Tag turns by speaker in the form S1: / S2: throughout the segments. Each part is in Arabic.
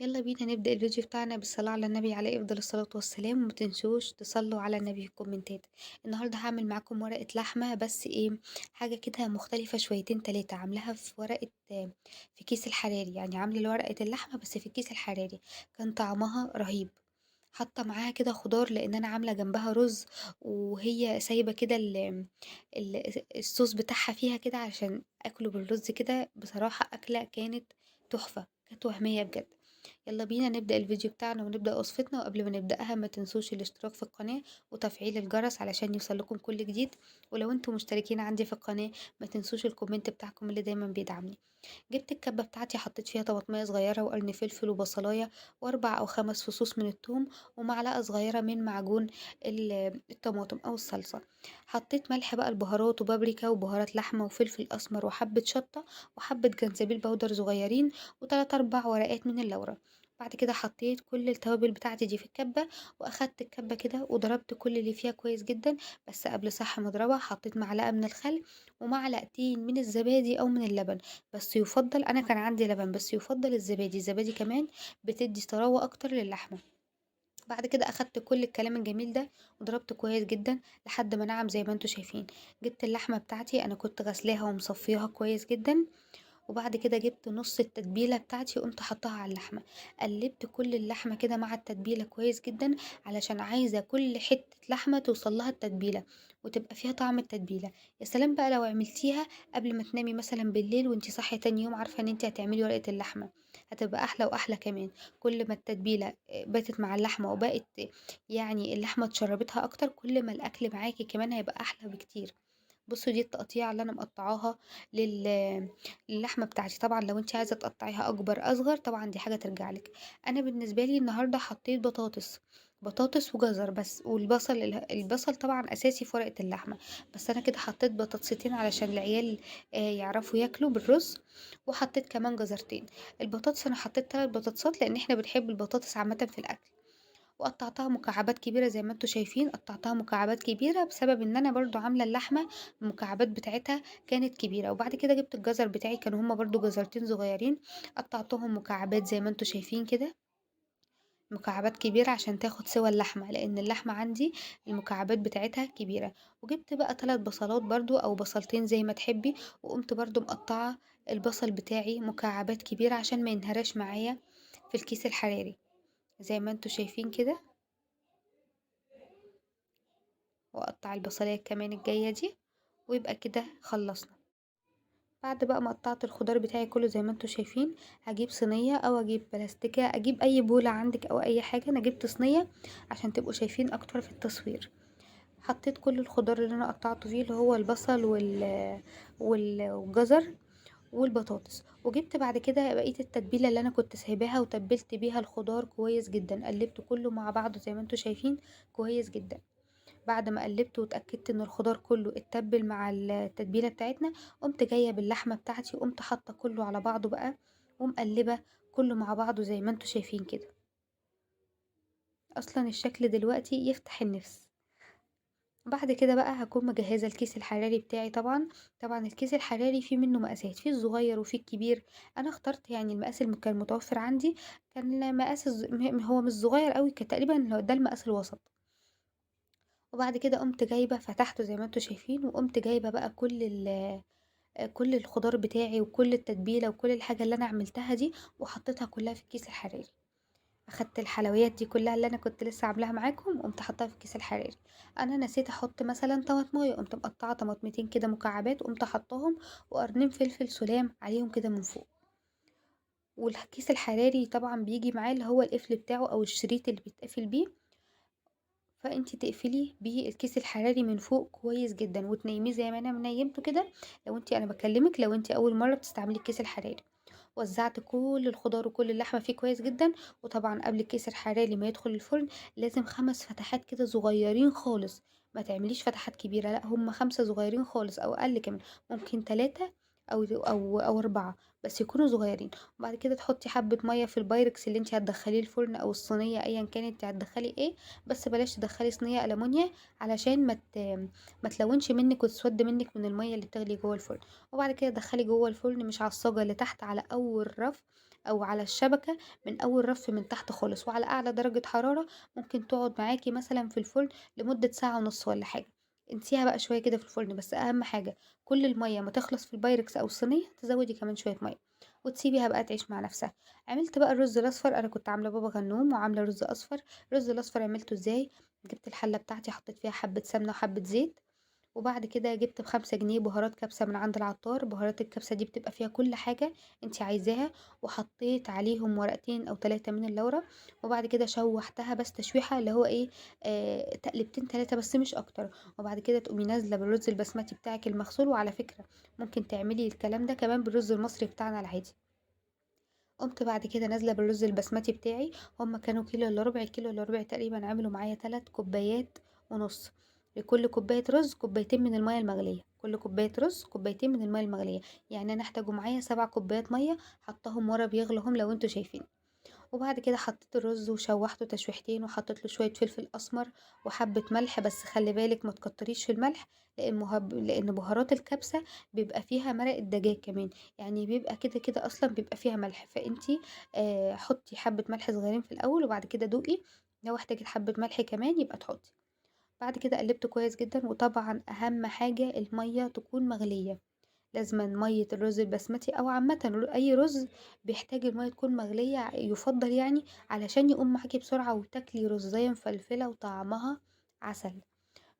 S1: يلا بينا نبدأ الفيديو بتاعنا بالصلاة على النبي عليه أفضل الصلاة والسلام، وما تنسوش تصلوا على النبي في الكومنتات. النهاردة هعمل معاكم ورقة لحمة، بس ايه، حاجة كده مختلفة شويتين تلاتة. عاملاها في ورقة في كيس الحراري، يعني عاملة ورقة اللحمة بس في الكيس الحراري. كان طعمها رهيب. حاطة معاها كده خضار لأن أنا عاملة جنبها رز، وهي سايبة كده الصوص بتاعها فيها كده عشان أكله بالرز كده. بصراحة أكلة كانت تحفة، كانت وهمية بجد. يلا بينا نبدأ الفيديو بتاعنا ونبدأ وصفتنا، وقبل ما نبدأها ما تنسوش الاشتراك في القناة وتفعيل الجرس علشان يوصلكم كل جديد. ولو انتم مشتركين عندي في القناة ما تنسوش الكومنت بتاعكم اللي دايما بيدعمني. جبت الكبة بتاعتي، حطيت فيها طماطمية صغيرة وقرن فلفل وبصلاية واربع او خمس فصوص من الثوم ومعلقة صغيرة من معجون الطماطم او الصلصة. حطيت ملح بقى، البهارات وبابريكا وبهارات لحمة وفلفل اسمر وحبة شطة وحبة جنزبيل بودر صغيرين وتلات اربع ورقات من اللورة. بعد كده حطيت كل التوابل بتاعتي دي في الكبة، واخدت الكبة كده وضربت كل اللي فيها كويس جدا. بس قبل صح ما اضربها حطيت معلقة من الخل ومعلقتين من الزبادي او من اللبن. بس يفضل، انا كان عندي لبن بس يفضل الزبادي، الزبادي كمان بتدي طراوة اكتر للحمة. بعد كده اخدت كل الكلام الجميل ده وضربته كويس جدا لحد ما نعم زي ما انتوا شايفين. جبت اللحمة بتاعتي، انا كنت غسلاها ومصفيها كويس جدا. وبعد كده جبت نص التتبيلة بتاعتي وقمت حطها على اللحمة. قلبت كل اللحمة كده مع التتبيلة كويس جدا، علشان عايزة كل حتة لحمة توصل لها التتبيلة وتبقى فيها طعم التتبيلة. يا سلام بقى لو عملتيها قبل ما تنامي مثلا بالليل وانتي صاحية تاني يوم عارفة ان انتي هتعملي ورقة اللحمة، هتبقى احلى واحلى كمان. كل ما التتبيلة باتت مع اللحمة وبقت يعني اللحمة اتشربتها اكتر، كل ما الاكل معاكي كمان هيبقى احلى بكتير. بصوا دي التقطيعة اللي انا مقطعاها للحمة بتاعتي. طبعا لو انت عايزة تقطعيها اكبر اصغر طبعا دي حاجة ترجعلك. انا بالنسبة لي النهاردة حطيت بطاطس وجزر بس، والبصل البصل طبعا اساسي في ورقة اللحمة. بس انا كده حطيت بطاطستين علشان العيال يعرفوا ياكلوا بالرز. وحطيت كمان جزرتين. البطاطس انا حطيت 3 بطاطسات لان احنا بنحب البطاطس عامة في الاكل. وقطعتها مكعبات كبيرة زي ما انتوا شايفين، قطعتها مكعبات كبيرة بسبب ان انا برضو عاملة اللحمة المكعبات بتاعتها كانت كبيرة. وبعد كده جبت الجزر بتاعي، كانوا هما برضو جزرتين صغيرين، قطعتهم مكعبات زي ما انتوا شايفين كده، مكعبات كبيرة عشان تاخد سوى اللحمة لان اللحمة عندي المكعبات بتاعتها كبيرة. وجبت بقى 3 بصلات برضو او بصلتين زي ما تحبي، وقمت برضو مقطعة البصل بتاعي مكعبات كبيرة عشان ما ينهرش معايا في الكيس الحراري زي ما انتوا شايفين كده. واقطع البصلايه كمان الجايه دي، ويبقى كده خلصنا. بعد بقى ما قطعت الخضار بتاعي كله زي ما انتوا شايفين، هجيب صينيه او اجيب بلاستيكه، اجيب اي بوله عندك او اي حاجه. انا جبت صينيه عشان تبقوا شايفين اكتر في التصوير. حطيت كل الخضار اللي انا قطعته فيه اللي هو البصل والجزر والبطاطس. وجبت بعد كده بقيه التتبيله اللي انا كنت سايباها وتبلت بيها الخضار كويس جدا، قلبت كله مع بعضه زي ما انتوا شايفين كويس جدا. بعد ما قلبت واتأكدت ان الخضار كله اتبل مع التتبيلة بتاعتنا، قمت جاية باللحمة بتاعتي وقمت حاطة كله على بعضه بقى ومقلبة كله مع بعضه زي ما انتوا شايفين كده. اصلا الشكل دلوقتي يفتح النفس. بعد كده بقى هكون مجهزة الكيس الحراري بتاعي. طبعا الكيس الحراري فيه منه مقاسات، فيه الصغير وفيه الكبير. انا اخترت يعني المقاس اللي كان متوفر عندي، كان مقاس هو مش صغير قوي، كان تقريبا ده المقاس الوسط. وبعد كده قمت جايبة فتحته زي ما انتوا شايفين، وقمت جايبة بقى كل الخضار بتاعي وكل التتبيلة وكل الحاجة اللي انا عملتها دي وحطيتها كلها في الكيس الحراري. اخدت الحلويات دي كلها اللي انا كنت لسه عاملاها معاكم وقمت حطها في الكيس الحراري. انا نسيت احط مثلا طماطمايه، قمت مقطعه طماطمتين كده مكعبات وقمت حطاهم، وقرنين فلفل سلام عليهم كده من فوق. والكيس الحراري طبعا بيجي معاه اللي هو القفل بتاعه او الشريط اللي بيتقفل بيه، فانتي تقفلي بيه الكيس الحراري من فوق كويس جدا وتنيميه زي ما انا منيمته كده. لو انتي انا بكلمك لو انتي اول مره بتستعملي الكيس الحراري. وزعت كل الخضار وكل اللحمه فيه كويس جدا. وطبعا قبل الكيس الحراري ما يدخل الفرن لازم 5 فتحات كده صغيرين خالص. ما تعمليش فتحات كبيره، لا هم 5 صغيرين خالص او اقل كمان، ممكن 3 او 4، بس يكونوا صغيرين. وبعد كده تحطي حبه ميه في البايركس اللي انتي هتدخليه الفرن او الصينيه ايا كانت انتي هتدخلي ايه. بس بلاش تدخلي صينيه ألمونيا علشان ما تلونش منك وتسود منك من الميه اللي بتغلي جوه الفرن. وبعد كده دخلي جوه الفرن مش على الصاجه اللي تحت، على اول رف أو على الشبكة من أول رف من تحت خالص، وعلى أعلى درجة حرارة ممكن تقعد معاكِ مثلًا في الفرن لمدة ساعة ونُص والّا حاجة. انسيها بقى شوية كده في الفرن، بس أهم حاجة كل المَيّة ما تخلص في البايركس أو الصينية تزوّدي كمان شوية مَيّة، وتسيبيها بقى تعيش مع نفسها. عملت بقى الرز الأصفر، أنا كنت عاملة بابا غنوم وعاملة رز أصفر. الرز الأصفر عملته إزاي؟ جبت الحلة بتاعتي حطيت فيها حبة سمنة وحبة زيت، وبعد كده جبت ب5 جنيه بهارات كبسة من عند العطار. بهارات الكبسة دي بتبقى فيها كل حاجة انت عايزاها، وحطيت عليهم ورقتين أو 3 من اللورة، وبعد كده شوحتها بس تشويحة اللي هو ايه، تقلبتين 3 بس مش أكتر. وبعد كده تقومي نازلة بالرز البسمتي بتاعك المغسول، وعلى فكرة ممكن تعملي الكلام ده كمان بالرز المصري بتاعنا العادي. قمت بعد كده نازلة بالرز البسمتي بتاعي، هما كانوا كيلو الا ربع، كيلو الا ربع تقريبا عملوا معايا 3 كوبايات ونص. لكل كوباية رز كوبايتين من المية المغلية، كل كوباية رز كوبايتين من المية المغلية، يعني انا احتاجوا معايا 7 كوبايات مية، حطهم ورا بيغلوا هم لو انتوا شايفين. وبعد كده حطيت الرز وشوحته تشويحتين، وحطيت له شوية فلفل اسمر وحبة ملح، بس خلي بالك ما تكتريش في الملح، لان بهارات الكبسة بيبقى فيها مرق الدجاج كمان، يعني بيبقى كده كده اصلا بيبقى فيها ملح، فانتي حطي حبة ملح صغيرين في الاول، وبعد كده دوقي لو احتاجت حبة ملح كمان يبقى تحطي. بعد كده قلبت كويس جدا، وطبعا اهم حاجة المية تكون مغلية. لازمًا مَيّة الرز البسمتي أو عامةً أي رز بيحتاج المَيّة تكون مغلية، يُفضّل يعني علشان يقوم معاكِ بسرعة وتاكلي رزاية مفلفلة وطعمها عسل.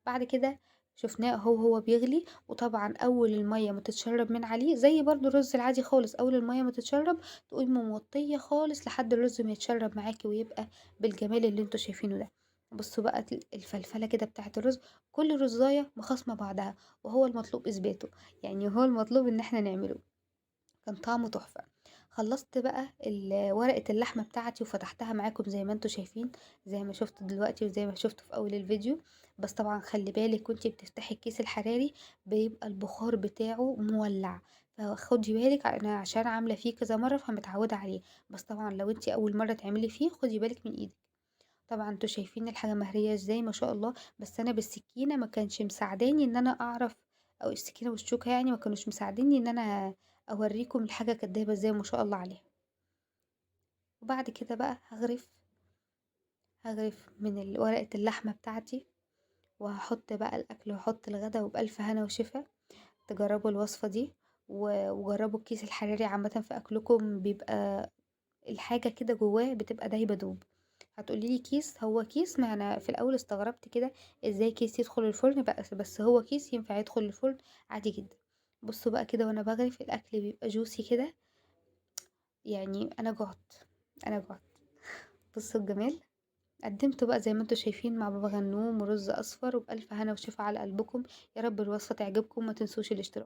S1: بعد كده شُفناه أهو وهو بيغلي، وطبعًا أول المَيّة ما تتشرّب من عليه زي برضه الرز العادي خالص، أول المَيّة ما تتشرّب تقومي موطّية خالص لحد الرز ما يتشرّب معاكِ ويبقى بالجمال اللي أنتم شايفينه ده. بُصّوا بقى الفلفلة كده بتاعة الرز، كل رزاية مخاصمة بعضها، وهو المطلوب إثباته، يعني هو المطلوب إن إحنا نعمله. كان طعمه تحفة. خلّصت بقى ورقة اللحمة بتاعتي وفتحتها معاكم زي ما أنتم شايفين، زي ما شُفتوا دلوقتي وزي ما شُفتوا في أول الفيديو. بس طبعًا خلّي بالِك وأنتِ بتفتحي الكيس الحراري بيبقى البخار بتاعه مولّع، فخدي بالِك أنا عشان عاملة فيه كذا مرّة فمتعودة عليه، بس طبعًا لو أنتِ أول مرّة تعملي فيه خدي بالِك من إيدِك. طبعًا أنتم شايفين الحاجة مهرية إزاي ما شاء الله، بس أنا بالسكينة ما كانش مساعداني إن أنا أعرف، أو السكينة والشوكة يعني ما كانوش مساعدينّي إن أنا أورّيكم الحاجة كانت دايبة إزاي ما شاء الله عليها. وبعد كده بقى هاغرف من ورقة اللحمة بتاعتي، وهاحط بقى الأكل وأحط الغدا، وبألف هنا وشفا. تجربوا الوصفة دي وجربوا الكيس الحراري عامةً في أكلكم، بيبقى الحاجة كده جواه بتبقى دايبة دوب. هتقولي لي كيس، هو كيس، ما أنا في الأول استغربت كده إزاي كيس يدخل الفرن بس هو كيس ينفع يدخل الفرن عادي جدًا. بصوا بقى كده وأنا بغرف الأكل بيبقى جوسي كده، يعني أنا جُعت. بصوا الجمال. قدمته بقى زي ما انتم شايفين مع بابا غنوم ورز أصفر، وبألف هنا وشفا على قلبكم. يا رب الوصفة تعجبكم، ما تنسوش الاشتراك.